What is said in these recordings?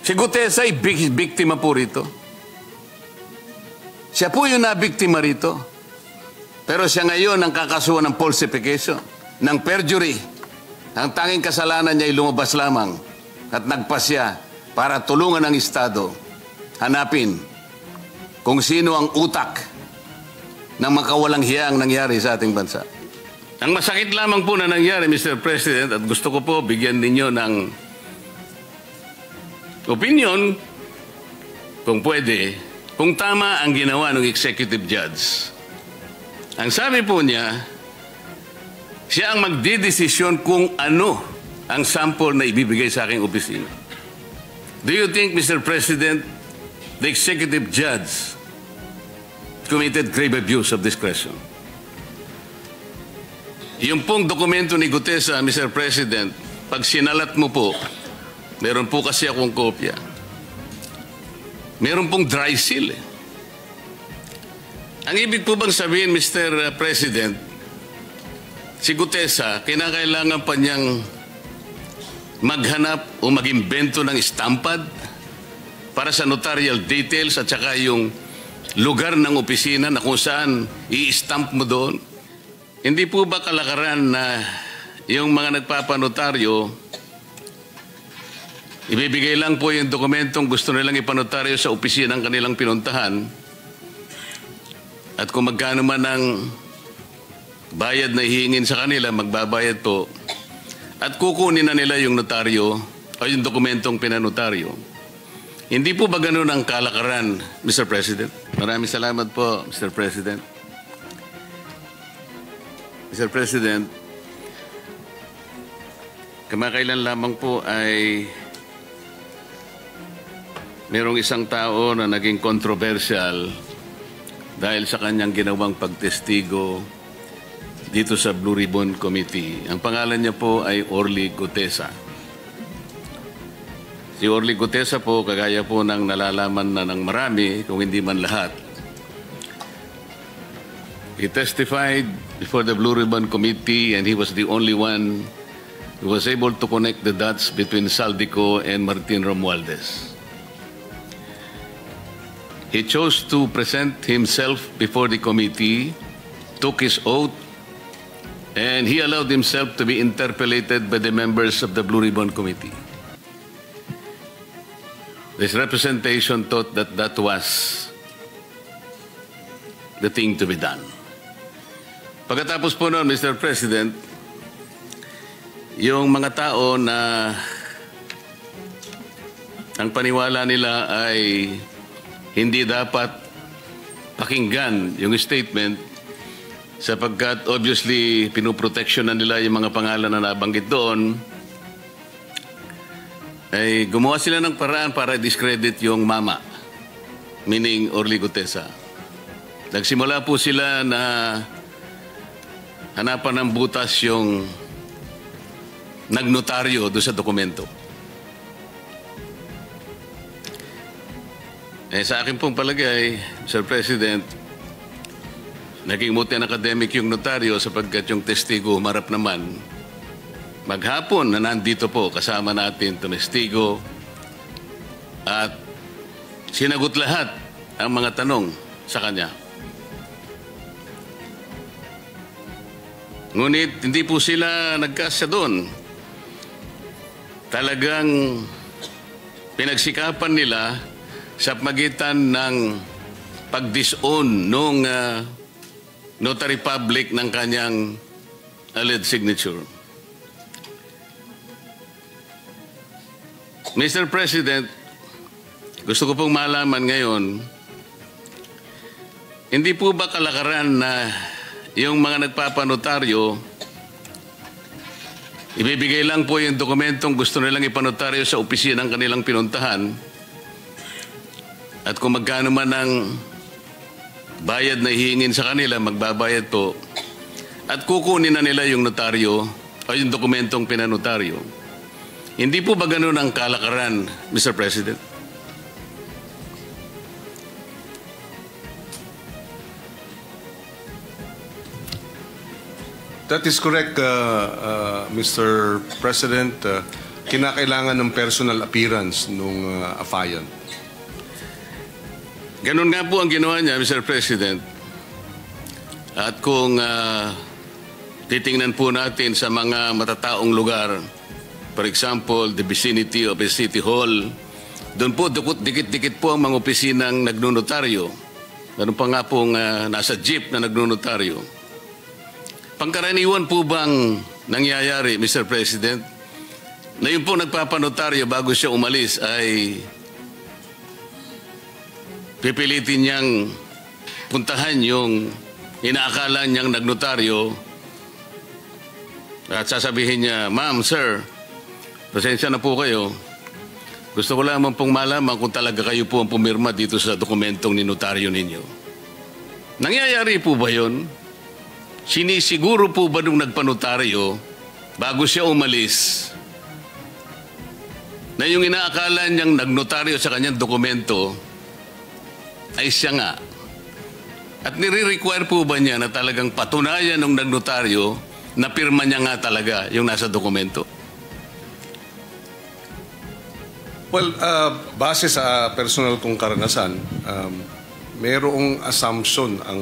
Si Gutesa ay biktima po rito. Siya po yung nabiktima rito. Pero siya ngayon ang kakasuhan ng falsification, ng perjury. Ang tanging kasalanan niya ay lumabas lamang at nagpasya para tulungan ang Estado hanapin kung sino ang utak ng makawalang hiyang nangyari sa ating bansa. Ang masakit lamang po na nangyari, Mr. President, at gusto ko po bigyan ninyo ng opinion, kung pwede, kung tama ang ginawa ng executive judge. Ang sabi po niya, siya ang magdidesisyon kung ano ang sample na ibibigay sa aking opisina. Do you think, Mr. President, the executive judge committed grave abuse of discretion? Yung pong dokumento ni Gutesa, Mr. President, pag sinalat mo po, meron po kasi akong kopya. Meron pong dry seal. Ang ibig po bang sabihin, Mr. President, si Gutesa, kinakailangan pa niyang maghanap o mag-imbento ng stampad para sa notarial details at saka yung lugar ng opisina na kung saan i-stamp mo doon? Hindi po ba kalakaran na yung mga nagpapanotaryo, ibibigay lang po yung dokumentong gusto nilang ipanotaryo sa opisina ng kanilang pinuntahan at kung magkano man ang bayad na hihingin sa kanila, magbabayad po at kukunin na nila yung notaryo o yung dokumentong pinanotaryo. Hindi po ba ganun ang kalakaran, Mr. President? Maraming salamat po, Mr. President. Mr. President, kamakailan lamang po ay merong isang tao na naging controversial dahil sa kanyang ginawang pagtestigo dito sa Blue Ribbon Committee. Ang pangalan niya po ay Orly Gutesa. Si Orly Gutesa po, kagaya po ng nalalaman na ng marami, kung hindi man lahat, he testified before the Blue Ribbon Committee and he was the only one who was able to connect the dots between Saldico and Martin Romualdez. He chose to present himself before the committee, took his oath, and he allowed himself to be interpellated by the members of the Blue Ribbon Committee. This representation thought that that was the thing to be done. Pagkatapos po noon, Mr. President, yung mga tao na ang paniwala nila ay hindi dapat pakinggan yung statement sapagkat obviously pinoproteksyonan nila yung mga pangalan na nabanggit doon, ay gumawa sila ng paraan para discredit yung mama, meaning Orly Gutesa. Nagsimula po sila na hanapan ng butas yung nagnotaryo doon sa dokumento. Sa akin pong palagay, Sir President, naging muti ang academic yung notaryo sapagkat yung testigo humarap naman. Maghapon na nandito po kasama natin testigo at sinagot lahat ang mga tanong sa kanya. Ngunit hindi po sila nagkasya doon. Talagang pinagsikapan nila sa pagitan ng pag-disown nung notary public ng kanyang alleged signature. Mr. President, gusto ko pong malaman ngayon, hindi po ba kalakaran na yung mga nagpapanotaryo, ibibigay lang po yung dokumentong gusto nilang ipanotaryo sa opisina ng kanilang pinuntahan at kung magkano man ang bayad na hihingin sa kanila, magbabayad po at kukunin na nila yung notaryo o yung dokumentong pinanotaryo. Hindi po ba ganun ang kalakaran, Mr. President? That is correct, Mr. President. kinakailangan ng personal appearance nung affiant? Ganun nga po ang ginawa niya, Mr. President. At kung titingnan po natin sa mga matataong lugar, for example, the vicinity of a city hall, doon po dikit-dikit po ang mga opisinang nagnonotaryo. Meron pa nga pong nasa jeep na nagnonotaryo. Pangkaraniwan po bang nangyayari, Mr. President, na yun po nagpapanotaryo bago siya umalis ay pipilitin niyang puntahan yung inaakala niyang nagnotaryo at sasabihin niya, "Ma'am, sir, pasensya na po kayo. Gusto ko lamang pong malaman kung talaga kayo po ang pumirma dito sa dokumentong ninotaryo ninyo." Nangyayari po ba yun? Sinisiguro po ba nung nagpanotaryo bago siya umalis na yung inaakala niyang nagnotaryo sa kanyang dokumento ay siya nga? At nire-require po ba niya na talagang patunayan ng nagnotaryo na pirma niya nga talaga yung nasa dokumento? Well, base sa personal kong karanasan, mayroong assumption ang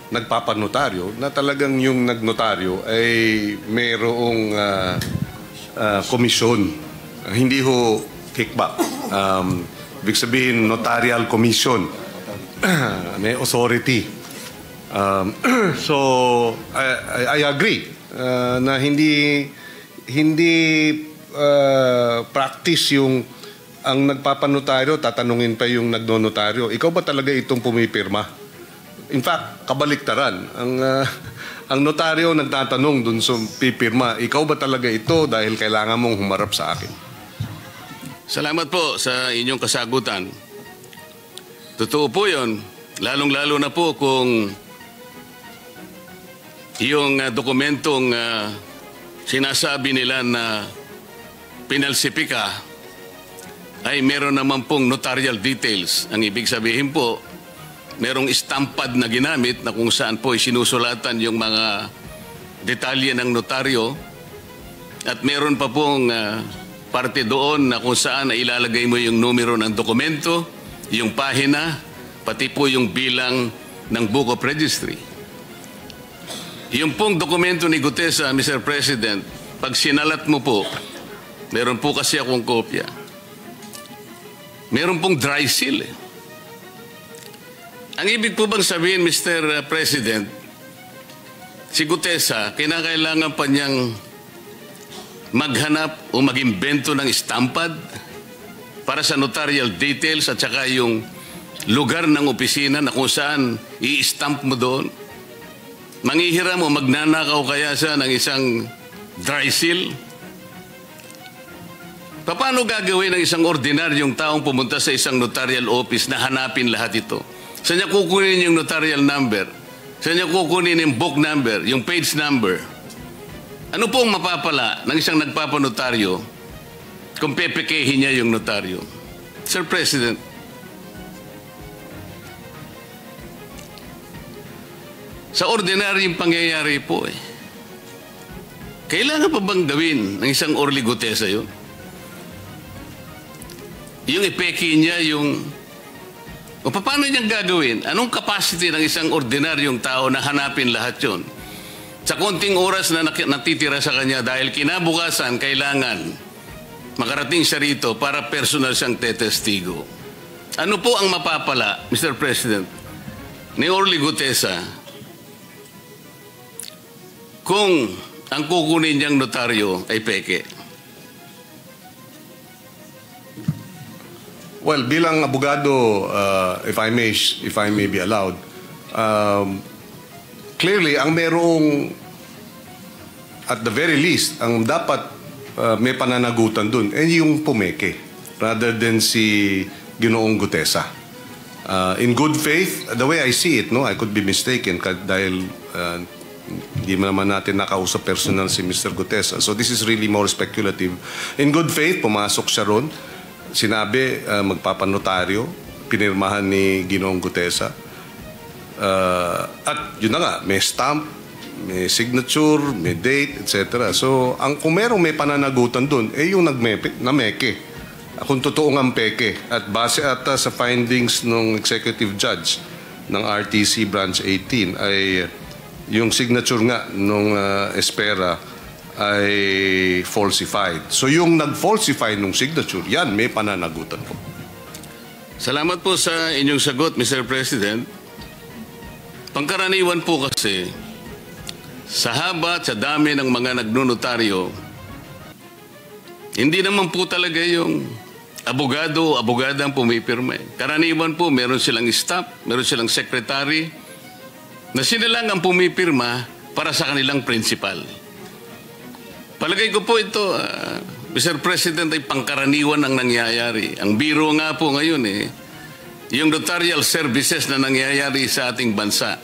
nagpapanotaryo na talagang yung nagnotaryo ay mayroong komisyon. Hindi ho kickback. Ibig sabihin, notarial commission. May authority. So, I agree na hindi practice yung ang nagpapanotaryo, tatanungin pa yung nagnonotaryo, ikaw ba talaga itong pumipirma? In fact, kabaliktaran. Ang notaryo nagtatanong dun sa pipirma, ikaw ba talaga ito dahil kailangan mong humarap sa akin? Salamat po sa inyong kasagutan. Totoo po yun. Lalong-lalo na po kung yung dokumentong sinasabi nila na pinalsipika ay meron naman pong notarial details. Ang ibig sabihin po, merong estampad na ginamit na kung saan po sinusulatan yung mga detalye ng notaryo at meron pa pong parte doon na kung saan ilalagay mo yung numero ng dokumento, yung pahina, pati po yung bilang ng Book of Registry. Yung pong dokumento ni Gutesa, Mr. President, pag sinalat mo po, meron po kasi akong kopya. Meron pong dry seal. Ang ibig po bang sabihin, Mr. President, si Gutesa, kinakailangan pa niyang maghanap o mag-imbento ng estampad para sa notarial details at saka yung lugar ng opisina na kung saan i-stamp mo doon? Manghihiram o magnanakaw kaya siya ng isang dry seal? Paano gagawin ng isang ordinaryong taong pumunta sa isang notarial office na hanapin lahat ito? Saan niya kukunin yung notarial number? Saan niya kukunin yung book number, yung page number? Ano po ang mapapala ng isang nagpapanotaryo kung pepekehin niya yung notaryo? Sir President, sa ordinaryong pangyayari po kailangan pa bang gawin ng isang Orly Gutesa yun? Yung ipeke niya yung... O paano niyang gagawin? Anong capacity ng isang ordinaryong tao na hanapin lahat yun? Sa konting oras na natitira sa kanya dahil kinabukasan kailangan makarating siya rito para personal siyang tetestigo. Ano po ang mapapala, Mr. President, ni Orly Gutesa kung ang kukunin niyang notaryo ay peke? Well, bilang abogado, if I may be allowed, clearly, ang merong, at the very least, ang dapat may pananagutan dun, yung pumeke, rather than si Ginoong Gutesa. In good faith, the way I see it, no, I could be mistaken dahil hindi naman natin nakausap personal si Mr. Gutesa. So this is really more speculative. In good faith, pumasok siya ron. Sinabi, magpapanotaryo, pinirmahan ni Ginoong Gutesa. At yun na nga, may stamp, may signature, may date, etc. So, kung merong may pananagutan dun, yung nameke. Kung totoo nga peke. At base ata sa findings ng executive judge ng RTC Branch 18 ay yung signature nga nung Espera ay falsified. So, yung nag-falsify nung signature, yan, may pananagutan po. Salamat po sa inyong sagot, Mr. President. Pangkaraniwan po kasi, sa haba at sa dami ng mga nagnunotaryo, hindi naman po talaga yung abogado o abogada ang pumipirma. Karaniwan po, meron silang staff, meron silang secretary, na sila lang ang pumipirma para sa kanilang principal. Palagay ko po ito, Mr. President, ay pangkaraniwan ang nangyayari. Ang biro nga po ngayon yung notarial services na nangyayari sa ating bansa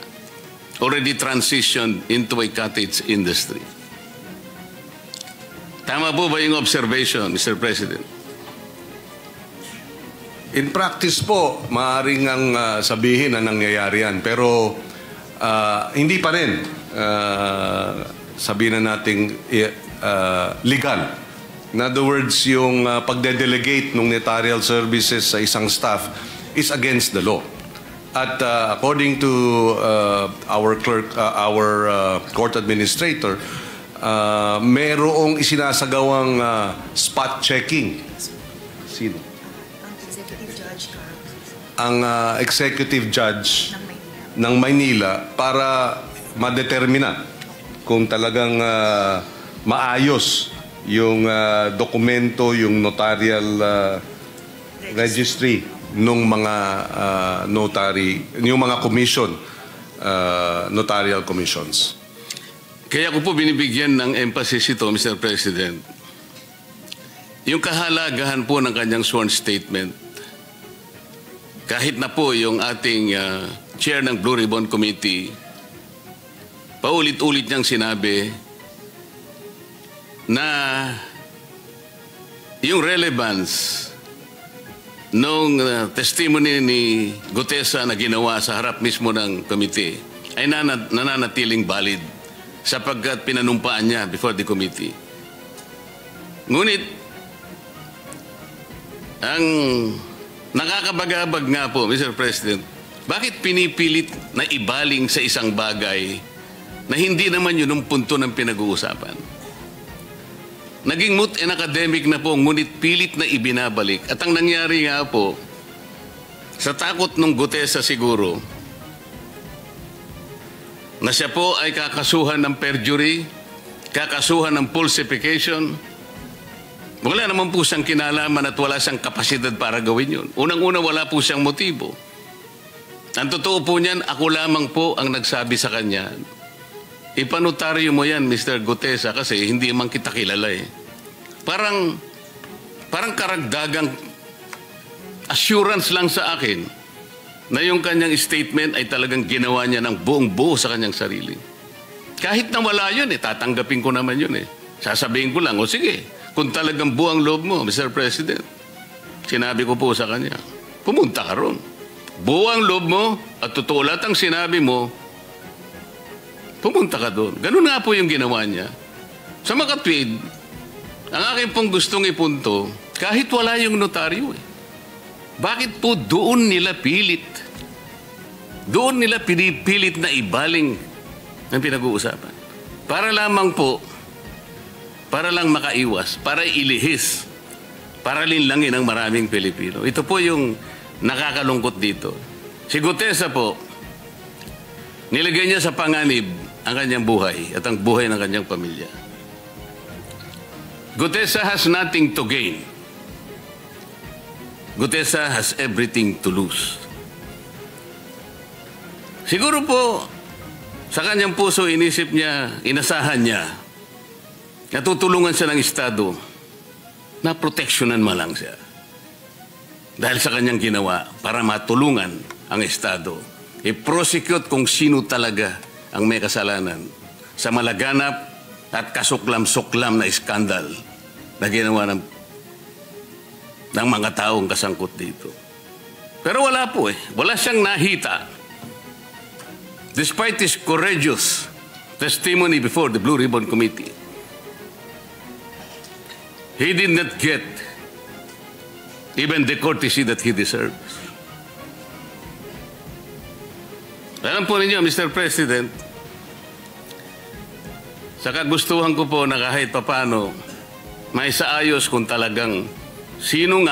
already transitioned into a cottage industry. Tama po ba yung observation, Mr. President? In practice po, maaaring ang sabihin na nangyayari yan. Pero hindi pa rin sabihin na nating legal. In other words, yung pagde-delegate ng notarial services sa isang staff is against the law. At according to our clerk, our court administrator, merong isinasagawang spot checking. Sino? Ang executive judge ng Maynila para madetermina kung talagang maayos yung dokumento, yung notarial registry nung mga notary, yung mga commission, notarial commissions. Kaya ko po binibigyan ng emphasis ito, Mr. President. Yung kahalagahan po ng kanyang sworn statement, kahit na po yung ating chair ng Blue Ribbon Committee, paulit-ulit niyang sinabi na yung relevance nung testimony ni Gutesa na ginawa sa harap mismo ng committee ay nananatiling valid sapagkat pinanumpaan niya before the committee. Ngunit, ang nakakabagabag nga po, Mr. President, bakit pinipilit na ibaling sa isang bagay na hindi naman yun ang punto ng pinag-uusapan? Naging moot and academic na po, ngunit pilit na ibinabalik. At ang nangyari nga po, sa takot ng Gutesa siguro, na siya po ay kakasuhan ng perjury, kakasuhan ng falsification, wala naman po siyang kinalaman at wala siyang kapasidad para gawin yun. Unang-una, wala po siyang motibo. Ang totoo po niyan, ako lamang po ang nagsabi sa kanya, ipanotaryo mo yan, Mr. Gutesa, kasi hindi man kita kilala eh. Parang karagdagang assurance lang sa akin na yung kanyang statement ay talagang ginawa niya ng buong buo sa kanyang sarili. Kahit na wala yun tatanggapin ko naman yun Sasabihin ko lang, o sige, kung talagang buong loob mo, Mr. President, sinabi ko po sa kanya, pumunta ka ron. Buong loob mo at totoo lahat ang sinabi mo, pumunta ka doon. Ganun nga po yung ginawa niya. Sa makatwid, ang akin pong gustong ipunto, kahit wala yung notaryo bakit po doon nila pilit? Doon nila pinipilit na ibaling ang pinag-uusapan. Para lamang po, para lang makaiwas, para ilihis, para linlangin ang maraming Pilipino. Ito po yung nakakalungkot dito. Si Gutesa po, nilagay niya sa panganib ang kanyang buhay at ang buhay ng kanyang pamilya. Gutesa has nothing to gain. Gutesa has everything to lose. Siguro po, sa kanyang puso, inisip niya, inasahan niya, natutulungan siya ng Estado na proteksyonan man lang siya. Dahil sa kanyang ginawa, para matulungan ang Estado, i-prosecute kung sino talaga ang may kasalanan sa malaganap at kasuklam-suklam na iskandal na ginawa ng mga taong kasangkot dito. Pero wala po wala siyang nahita. Despite his courageous testimony before the Blue Ribbon Committee. He did not get even the courtesy that he deserves. Alam po ninyo, Mr. President, sa kagustuhan ko po na kahit papano may saayos kung talagang sino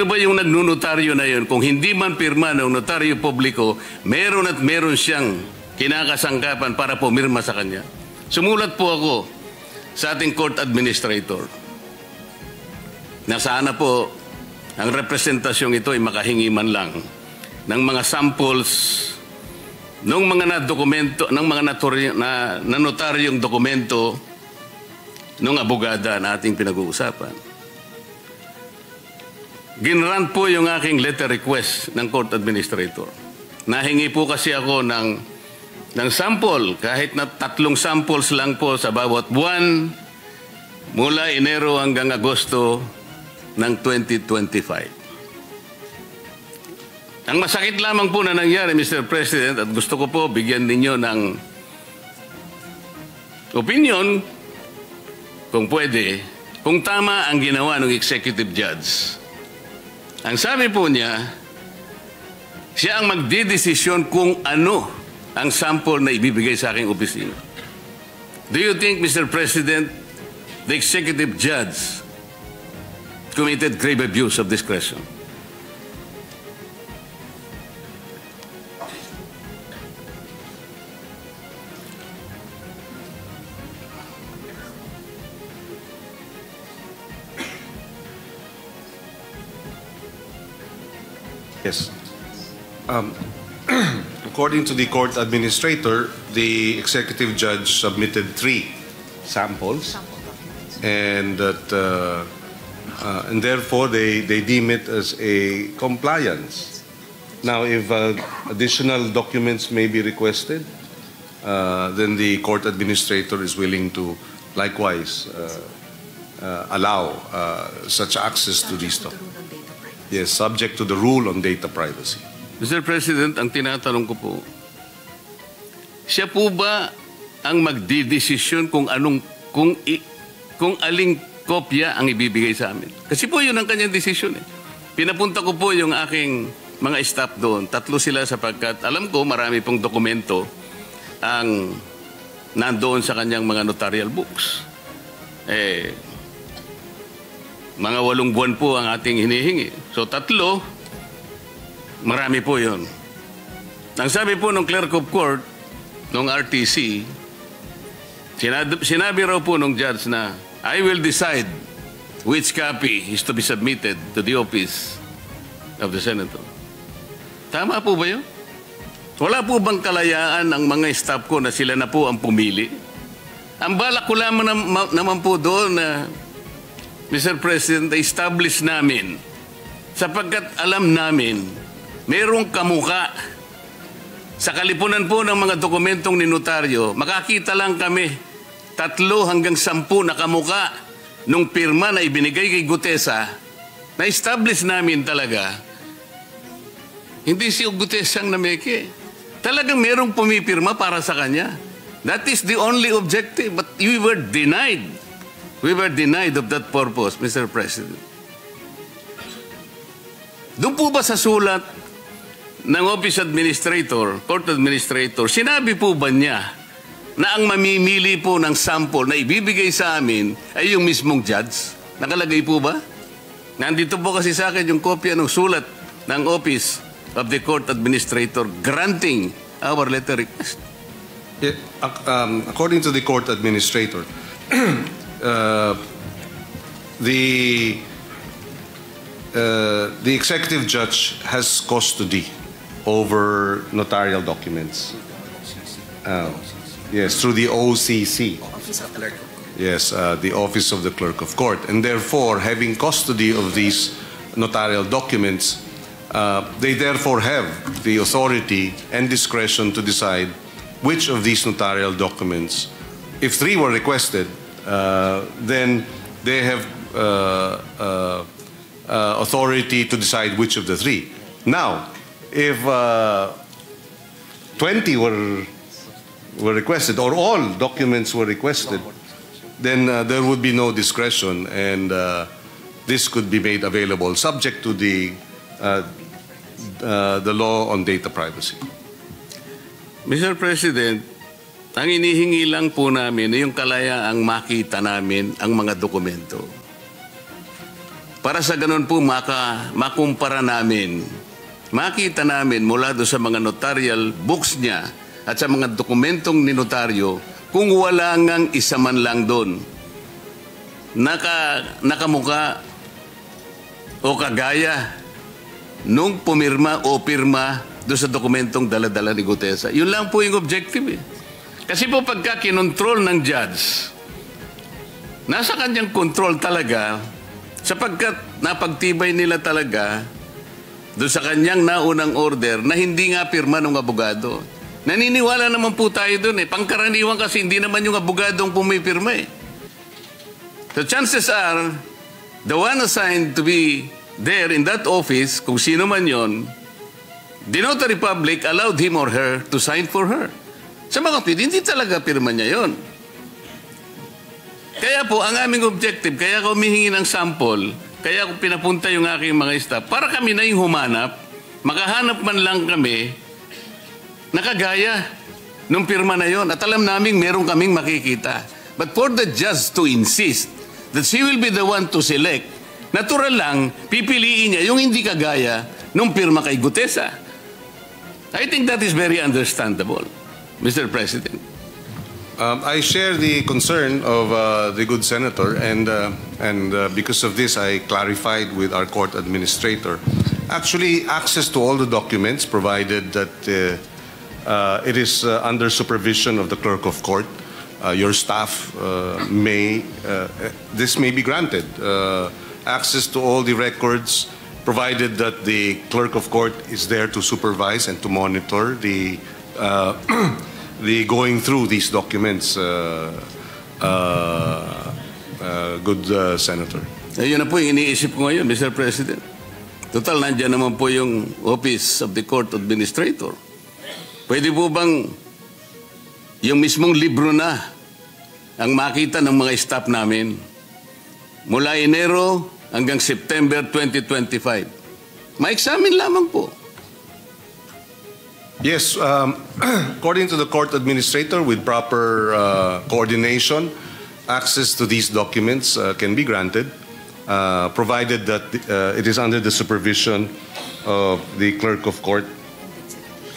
ba yung nagnunotaryo na yun? Kung hindi man pirma ng notaryo publiko, meron at meron siyang kinakasangkapan para pumirma sa kanya. Sumulat po ako sa ating court administrator na sana po ang representasyong ito ay makahingi man lang ng mga samples ng mga na-dokumento, ng mga notaryong dokumento ng abogada na ating pinag-uusapan. Ginrant po yung aking letter request ng court administrator. Nahingi po kasi ako ng sample, kahit na 3 samples lang po sa bawat buwan mula Enero hanggang Agosto ng 2025. Ang masakit lamang po na nangyari, Mr. President, at gusto ko po bigyan ninyo ng opinion, kung pwede, kung tama ang ginawa ng executive judge. Ang sabi po niya, siya ang magdidesisyon kung ano ang sample na ibibigay sa aking opisina. Do you think, Mr. President, the executive judge committed grave abuse of discretion? Yes. According to the court administrator, the executive judge submitted 3 samples, and that and therefore they deem it as a compliance. Now, if additional documents may be requested, then the court administrator is willing to likewise allow such access to these documents. Yes, subject to the rule on data privacy. Mr. President, ang tinatanong ko po, siya po ba ang magdidesisyon kung aling kopya ang ibibigay sa amin? Kasi po yun ang kanyang desisyon. Pinapunta ko po yung aking mga staff doon. 3 sila sapagkat alam ko marami pong dokumento ang nandoon sa kanyang mga notarial books. Mga 8 buwan po ang ating hinihingi. So 3, marami po yun. Ang sabi po ng clerk of court, ng RTC, sinabi raw po ng judge na, I will decide which copy is to be submitted to the office of the senator. Tama po ba yun? Wala po bang kalayaan ang mga staff ko na sila na po ang pumili? Ang balak ko lamang naman po doon na Mr. President, establish namin sapagkat alam namin mayroong kamuka sa kalipunan po ng mga dokumentong ni notaryo. Makakita lang kami 3 hanggang 10 na kamuka nung pirma na ibinigay kay Gutesa na establish namin talaga. Hindi si Gutesa ang nameke. Talagang mayroong pumipirma para sa kanya. That is the only objective, but we were denied. We were denied of that purpose, Mr. President. Doon po ba sa sulat ng Office Administrator, Court Administrator, sinabi po ba niya na ang mamimili po ng sample na ibibigay sa amin ay yung mismong judge? Nakalagay po ba? Nandito po kasi sa akin yung kopya ng sulat ng Office of the Court Administrator granting our letter request. Yeah, according to the court administrator, the executive judge has custody over notarial documents. Yes, through the OCC. Yes, the Office of the Clerk of Court. And therefore, having custody of these notarial documents, they therefore have the authority and discretion to decide which of these notarial documents, if 3 were requested, then they have authority to decide which of the 3. Now, if 20 were were requested, or all documents were requested, then there would be no discretion, and this could be made available subject to the law on data privacy. Mr. President, ang inihingi lang po namin ay yung kalayaang makita namin ang mga dokumento. Para sa ganun po makumpara namin, makita namin mula doon sa mga notarial books niya at sa mga dokumentong ninotaryo kung wala ngang isa man lang doon nakamuka o kagaya nung pumirma o pirma doon sa dokumentong dala-dala ni Gutesa. Yun lang po yung objective eh. Kasi po pagka kinontrol ng judge, nasa kanyang control talaga sapagkat napagtibay nila talaga doon sa kanyang naunang order na hindi nga pirma ng abogado. Naniniwala naman po tayo doon eh. Pangkaraniwan kasi hindi naman yung abogadong pumipirma eh. The chances are, the one assigned to be there in that office, kung sino man yon, the notary public allowed him or her to sign for her. Sa mga kapit, hindi talaga pirma niya yon. Kaya po, ang aming objective, kaya ako humihingi ng sample, kaya ako pinapunta yung aking mga staff, para kami na yung humanap, makahanap man lang kami, nakagaya nung pirma na yon. At alam namin, meron kaming makikita. But for the judge to insist that she will be the one to select, natural lang, pipiliin niya yung hindi kagaya nung pirma kay Gutesa. I think that is very understandable, Mr. President. I share the concern of the good senator, and because of this, I clarified with our court administrator. Actually, access to all the documents, provided that it is under supervision of the clerk of court, your staff this may be granted. Access to all the records, provided that the clerk of court is there to supervise and to monitor the going through these documents, good senator. Ayun na po yung iniisip ko ngayon, Mr. President. Total, nandiyan naman po yung Office of the Court Administrator. Pwede po bang yung mismong libro na ang makita ng mga staff namin mula Enero hanggang September 2025? Ma-examine lamang po. Yes, according to the court administrator, with proper coordination, access to these documents can be granted, provided that it is under the supervision of the clerk of court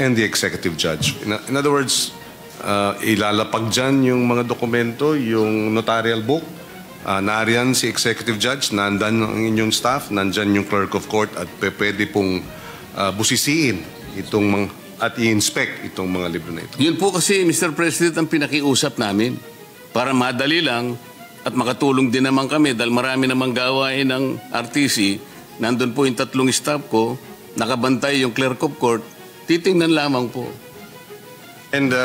and the executive judge. In other words, ilalapag dyan yung mga dokumento, yung notarial book, nariyan si executive judge, nandan ang inyong staff, nandyan yung clerk of court, at pwede pong busisiin itong mga at i-inspect itong mga libro na ito. Yun po kasi, Mr. President, ang pinakiusap namin para madali lang at makatulong din naman kami dahil marami namang gawain ng RTC. Nandun po yung 3 staff ko, nakabantay yung clerk of court, titingnan lamang po. And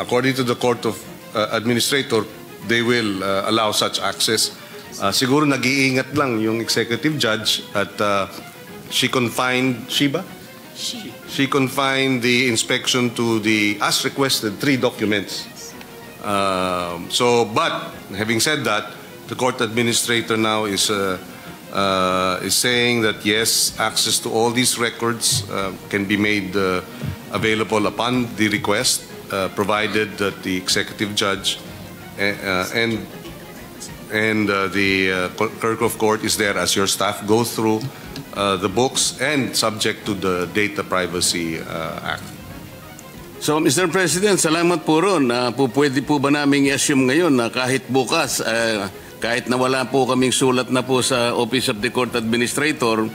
according to the court of administrator, they will allow such access. Siguro nag-iingat lang yung executive judge at she confined the inspection to the, as requested, 3 documents. But having said that, the court administrator now is saying that yes, access to all these records can be made available upon the request, provided that the executive judge and the clerk of court is there as your staff go through the books and subject to the Data Privacy Act. So, Mr. President, salamat po ron. Pwede po ba namin i-assume ngayon na kahit bukas, kahit na wala po kaming sulat na po sa Office of the Court Administrator,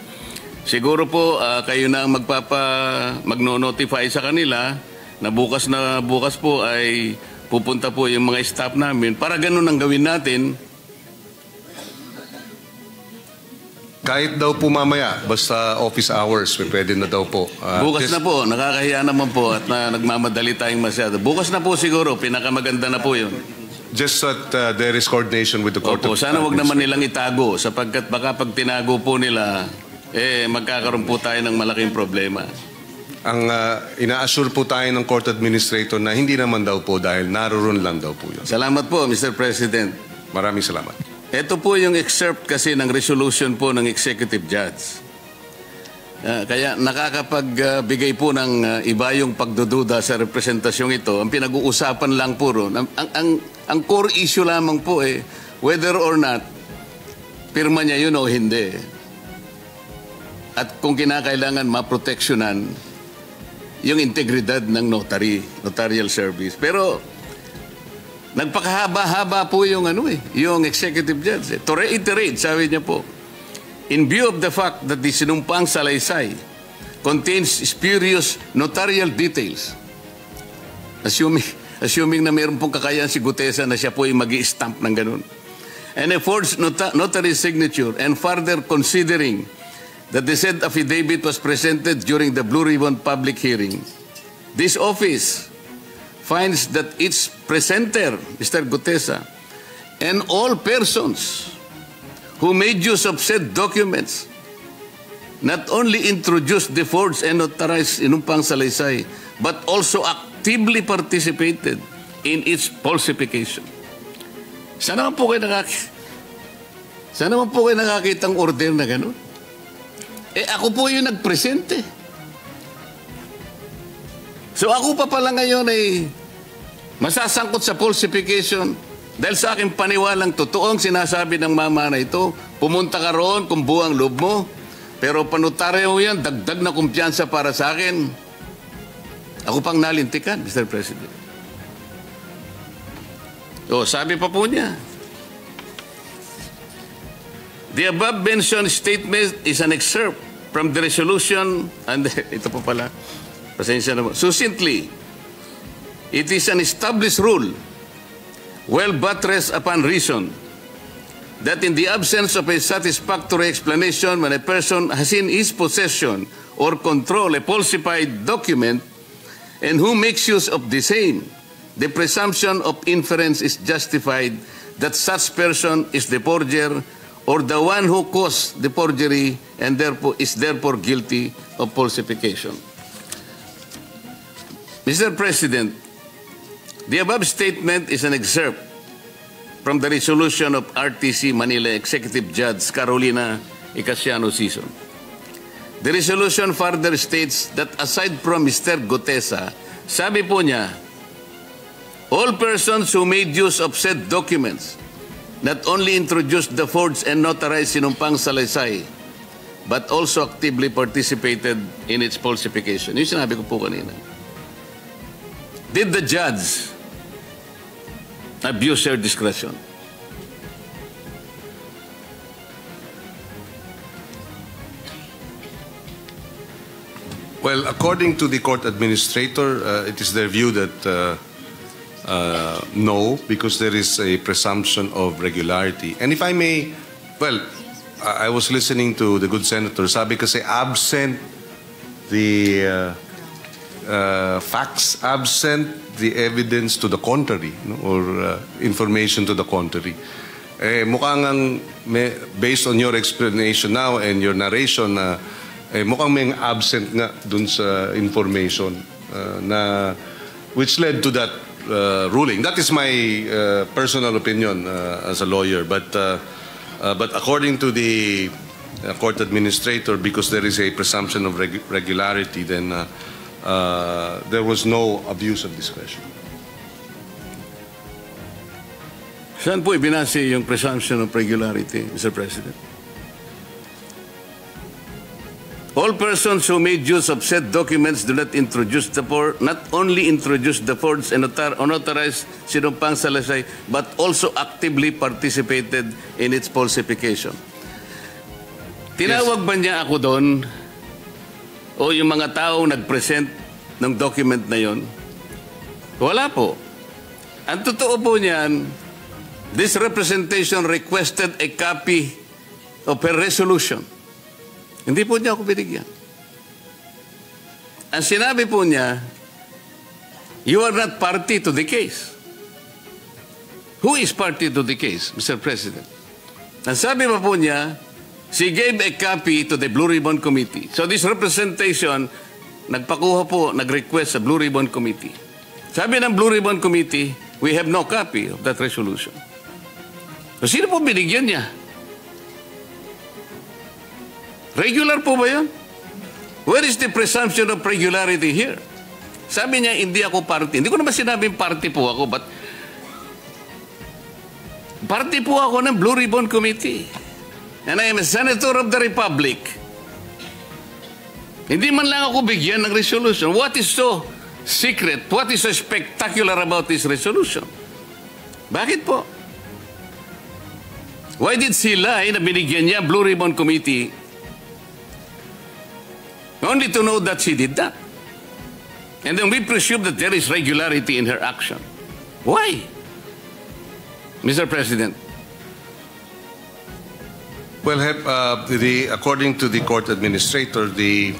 siguro po kayo na magno-notify sa kanila na bukas po ay pupunta po yung mga staff namin para ganun ang gawin natin. Kahit daw po mamaya, basta office hours, pwede na daw po. Bukas na po, nakakahiya naman po at nagmamadali tayong masyado. Bukas na po siguro, pinakamaganda na po yun. Just that there is coordination with the court. Opo, sana wag naman nilang itago sapagkat baka pag tinago po nila, magkakaroon po tayo ng malaking problema. Ang ina-assure po tayo ng court administrator na hindi naman daw po dahil naroon lang daw po yun. Salamat po, Mr. President. Maraming salamat. Ito po yung excerpt kasi ng resolution po ng executive judge. Kaya nakakapagbigay po ng iba yung pagdududa sa representasyong ito. Ang pinag-uusapan lang po ron. Ang core issue lamang po whether or not pirma niya yun o hindi. At kung kinakailangan maproteksyonan yung integridad ng notarial service. Pero nagpakahaba-haba po yung yung executive judge. To reiterate, sabi niya po, in view of the fact that the sinumpaang salaysay contains spurious notarial details, assuming na mayroon pong kakayahan si Gutesa na siya po ay mag-i-stamp ng ganun, and a forged notary signature, and further considering that the said affidavit was presented during the Blue Ribbon public hearing, this office finds that its presenter, Mr. Gutesa, and all persons who made use of said documents not only introduced the forged and notarized inumpang salaysay, but also actively participated in its falsification. Saan naman po kayo nakakita ang order na gano'n? Ako po yung nagpresente. So ako pa pala ngayon ay masasangkot sa falsification dahil sa aking paniwalang totoong sinasabi ng mama na ito, pumunta ka roon kung buwang loob mo, pero panutaryo yan, dagdag na kumpiyansa para sa akin. Ako pang nalintikan, Mr. President. Sabi pa po niya, the above-mentioned statement is an excerpt from the resolution, and ito po pala, pasensya na mo. Succinctly, it is an established rule, well buttressed upon reason, that in the absence of a satisfactory explanation when a person has in his possession or control a falsified document and who makes use of the same, the presumption of inference is justified that such person is the forger or the one who caused the forgery and is therefore guilty of falsification. Mr. President, the above statement is an excerpt from the resolution of RTC Manila Executive Judge Carolina Icasiano Sison. The resolution further states that aside from Mr. Gutesa, sabi po niya, all persons who made use of said documents not only introduced the forged and notarized sinumpang salaysay, but also actively participated in its falsification. Yung sinabi ko po kanina. Did the judge abuse her discretion? Well, according to the court administrator, it is their view that no, because there is a presumption of regularity. And if I may, well, I was listening to the good senator. Sabi kasi absent the facts, absent the evidence to the contrary, no? Or information to the contrary. Mukhang based on your explanation now and your narration, mukhang may absent nga dun sa information na which led to that ruling. That is my personal opinion as a lawyer, but according to the court administrator, because there is a presumption of regularity, then there was no abuse of discretion. Saan po ibinase yung presumption of regularity, Mr. President? All persons who made use of said documents do not only introduce the forged and unauthorized sinumpang salaysay, but also actively participated in its falsification. Tinawag ba niya ako doon o yung mga taong nag-present ng document na yon? Wala po. Ang totoo po niyan, this representation requested a copy of her resolution. Hindi po niya ako binigyan. Ang sinabi po niya, you are not party to the case. Who is party to the case, Mr. President? Ang sabi pa po niya, she gave a copy to the Blue Ribbon Committee. So this representation nagpakuha po, nag-request sa Blue Ribbon Committee. Sabi ng Blue Ribbon Committee, we have no copy of that resolution. So, sino po binigyan niya? Regular po ba yun? Where is the presumption of regularity here? Sabi niya, hindi ako party. Hindi ko naman sinabing party po ako, but party po ako ng Blue Ribbon Committee. And I am a senator of the Republic. Hindi man lang ako bigyan ng resolution. What is so secret? What is so spectacular about this resolution? Bakit po? Why did she lie na binigyan niya Blue Ribbon Committee only to know that she did that? And then we presume that there is regularity in her action. Why? Mr. President. Well, according to the court administrator, the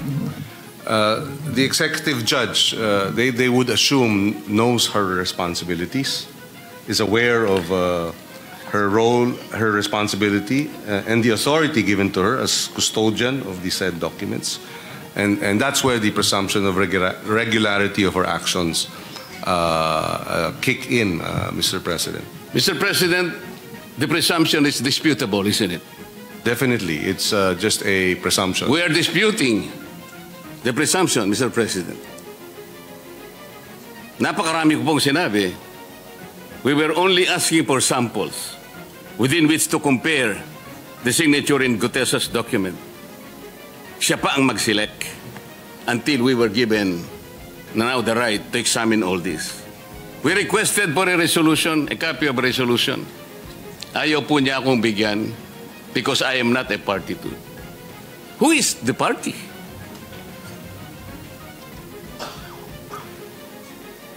executive judge, they would assume knows her responsibilities, is aware of her role, her responsibility, and the authority given to her as custodian of the said documents. And that's where the presumption of regularity of her actions kick in, Mr. President. Mr. President, the presumption is disputable, isn't it? Definitely, it's just a presumption. We are disputing the presumption, Mr. President. Napakarami ko pong sinabi. We were only asking for samples within which to compare the signature in Gutesa's document. Siya pa ang mag-select until we were given now the right to examine all this. We requested for a resolution, a copy of a resolution. Ayaw po niya akong bigyan because I am not a party to it. Who is the party?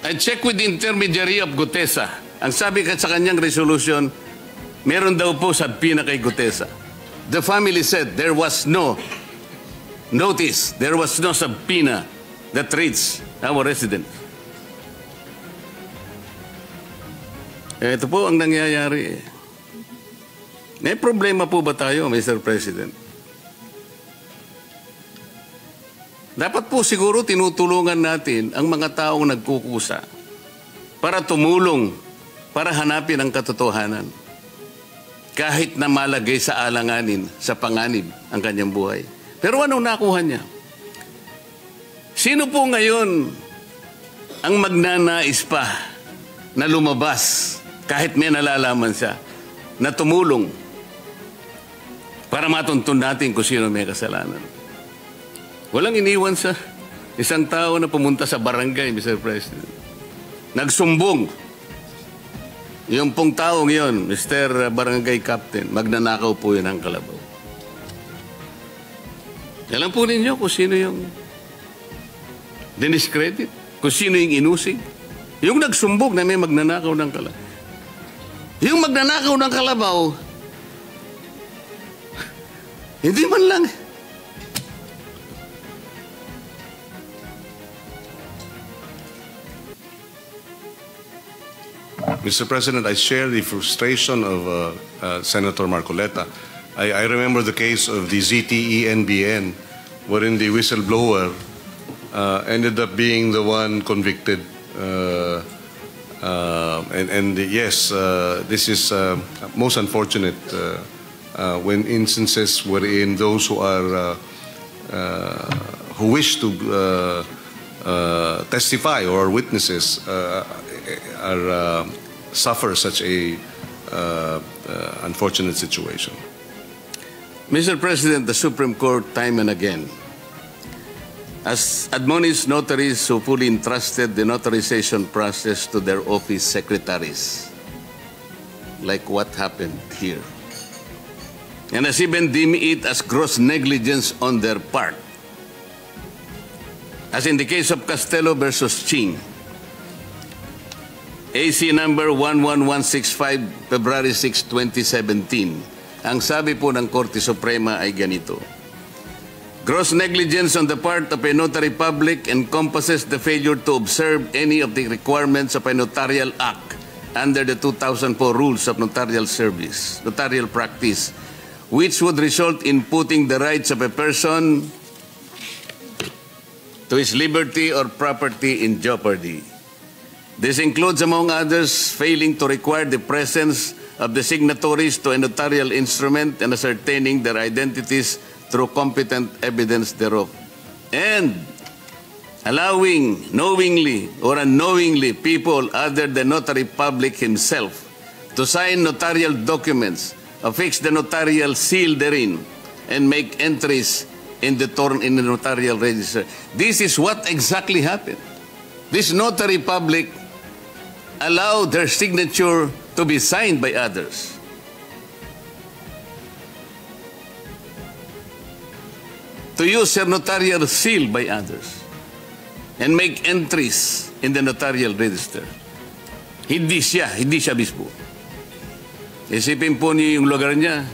I checked with the intermediary of Gutesa. Ang sabi sa kanyang resolution, meron daw po sabina kay Gutesa. The family said there was no notice, there was no subpoena that reached our residence. Ito po ang nangyayari. May problema po ba tayo, Mr. President? Dapat po siguro tinutulungan natin ang mga taong nagkukusa para tumulong, para hanapin ang katotohanan. Kahit na malagay sa alanganin, sa panganib ang kanyang buhay. Pero anong nakuha niya? Sino po ngayon ang magnanais pa na lumabas kahit may nalalaman siya na tumulong para matuntun natin kung sino may kasalanan? Walang iniwan sa isang tao na pumunta sa barangay, Mr. President. Nagsumbong. Yung pong taong yon, Mr. Barangay Captain, magnanakaw po yun ang kalabaw. Alam po ninyo kung sino yung diniscredit, kung sino yung inusig. Yung nagsumbong na may magnanakaw ng kalabaw. Yung magnanakaw ng kalabaw, hindi man lang. Mr. President, I share the frustration of Senator Marcoleta. I remember the case of the ZTE-NBN, wherein the whistleblower ended up being the one convicted. Yes, this is most unfortunate when instances wherein those who are who wish to testify or are witnesses are suffer such a unfortunate situation. Mr. President, the Supreme Court time and again has admonished notaries who fully entrusted the notarization process to their office secretaries, like what happened here, and has even deemed it as gross negligence on their part, as in the case of Castelo versus Ching, AC number 11165, February 6, 2017. Ang sabi po ng Korte Suprema ay ganito: gross negligence on the part of a notary public encompasses the failure to observe any of the requirements of a notarial act under the 2004 rules of notarial service, notarial practice, which would result in putting the rights of a person to his liberty or property in jeopardy. This includes, among others, failing to require the presence of the signatories to a notarial instrument and ascertaining their identities through competent evidence thereof, and allowing knowingly or unknowingly people other than notary public himself to sign notarial documents, affix the notarial seal therein, and make entries in the notarial register. This is what exactly happened. This notary public allowed their signature to be signed by others. To use their notarial seal by others and make entries in the notarial register. Hindi siya mismo. Isipin po niyo yung lugar niya.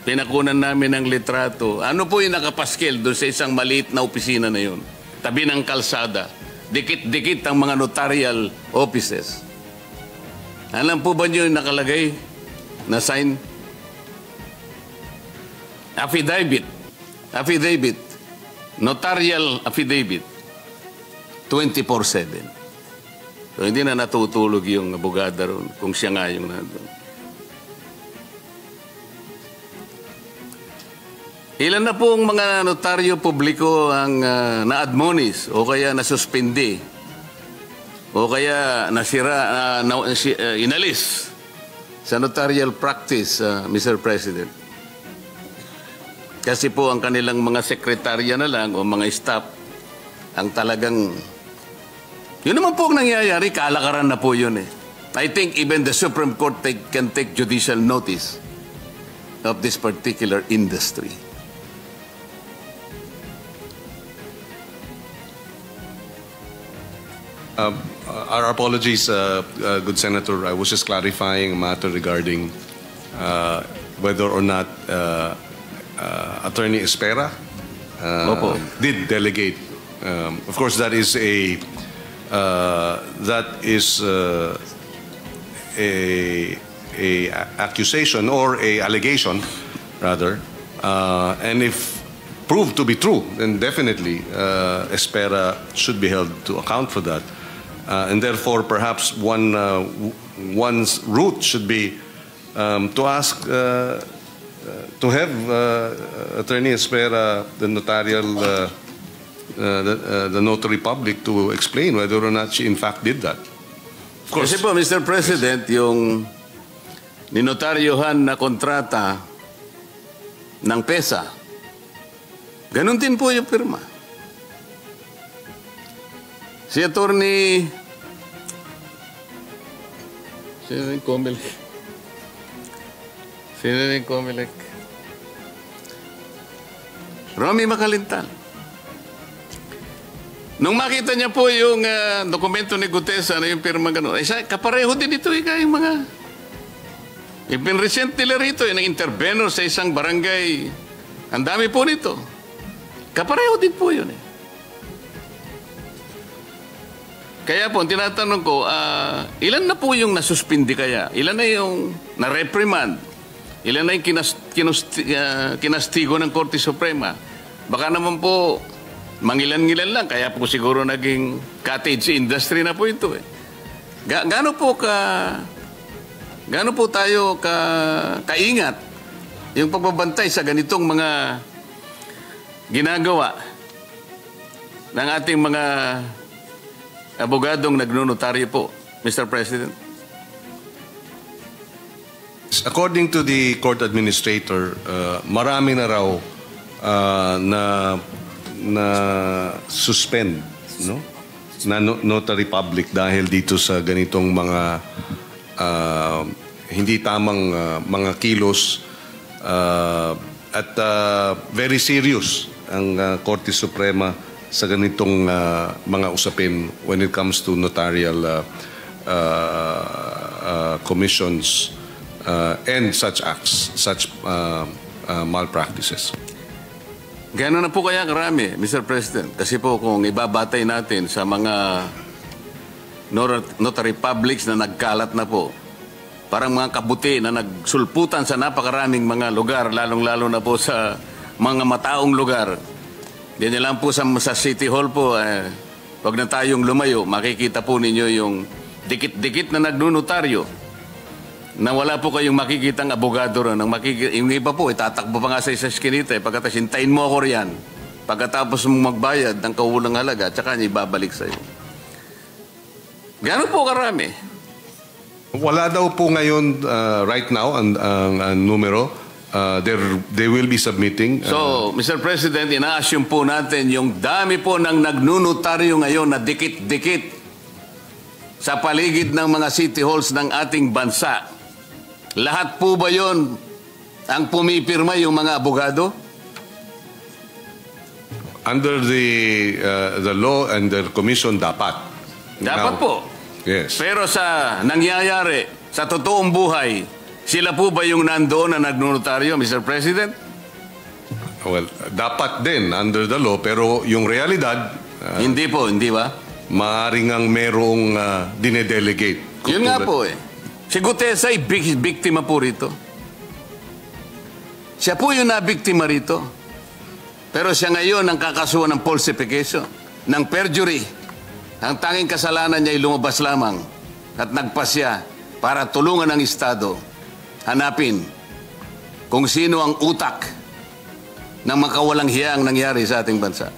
Pinakunan namin ng litrato. Ano po yung nakapaskel doon sa isang maliit na opisina na yun? Tabi ng kalsada. Dikit-dikit ang mga notarial offices. Alam po ba niyo yung nakalagay na sign? Affidavit. Notarial affidavit. 24/7. So, hindi na natutulog yung abogada ron kung siya nga yung nandun. Ilan na pong mga notaryo publiko ang na-admonish o kaya nasuspindi o kaya nasira, inalis sa notarial practice, Mr. President. Kasi po ang kanilang mga sekretarya na lang o mga staff ang talagang, yun naman po ang nangyayari, kalakaran na po yun eh. I think even the Supreme Court can take judicial notice of this particular industry. Our apologies, good Senator. I was just clarifying a matter regarding whether or not Attorney Espera did delegate. Of course, that is a accusation or a allegation, rather, and if proved to be true, then definitely Espera should be held to account for that. And therefore, perhaps one's route should be to ask to have Attorney Espera, the notarial, the notary public, to explain whether or not she in fact did that. Of course. Kasi po, Mr. President, yung ninotaryohan na kontrata ng PESA, ganun din po yung pirma. Si Attorney Comelec, Romy Macalintal. Nung makita niya po yung dokumento ni Gutesa na yung pirma gano'n, ay kapareho din ito yung mga ipinresent nila rito, yung intervenor sa isang barangay. Ang dami po nito. Kapareho din po yun eh. Kaya po, tinatanong ko, ilan na po yung nasuspindi kaya? Ilan na yung na-reprimand? Ilan na yung kinastigo ng Korte Suprema? Baka naman po, mangilan-ngilan lang, kaya po siguro naging cottage industry na po ito eh. Gaano po tayo kaingat yung pagbabantay sa ganitong mga ginagawa ng ating mga abogadong nagnonotaryo po, Mr. President? According to the court administrator, marami na raw na suspend, no? Na notary public dahil dito sa ganitong mga hindi tamang mga kilos at very serious ang Korte Suprema sa ganitong mga usapin when it comes to notarial commissions and such acts, such malpractices. Gano'n na po kaya karami, Mr. President? Kasi po kung ibabatay natin sa mga notary publics na nagkalat na po, parang mga kabuti na nagsulputan sa napakaraming mga lugar, lalong-lalo na po sa mga mataong lugar. Diyan lang po sa City Hall po, wag na tayong lumayo, makikita po ninyo yung dikit-dikit na nagnunotaryo na wala po kayong makikitang abogado ron. Yung iba po, itatakbo pa nga sa eskinita. Pagkatapos, hintayin mo ako riyan. Pagkatapos mong magbayad ng kaulang halaga, tsaka niya ibabalik sa'yo. Gano'n po karami? Wala daw po ngayon, right now, ang numero. They will be submitting. So, Mr. President, ina-assume po natin yung dami po ng nagnunotaryo ngayon na dikit-dikit sa paligid ng mga city halls ng ating bansa. Lahat po ba yon ang pumipirma yung mga abogado? Under the law and the commission, dapat. Dapat Now, po. Yes. Pero sa nangyayari, sa totoong buhay, sila po ba yung nandoon na nagnunotaryo, Mr. President? Well, dapat din under the law, pero yung realidad, Hindi po, hindi ba? maaaring ang merong dinedelegate. Yun nga po eh. Si Gutesa ay biktima po rito. Siya po yung nabiktima rito. Pero siya ngayon ang kakasuhan ng falsification, ng perjury. Ang tanging kasalanan niya ay lumabas lamang at nagpasya para tulungan ang Estado hanapin kung sino ang utak ng makawalang hiya ang nangyari sa ating bansa.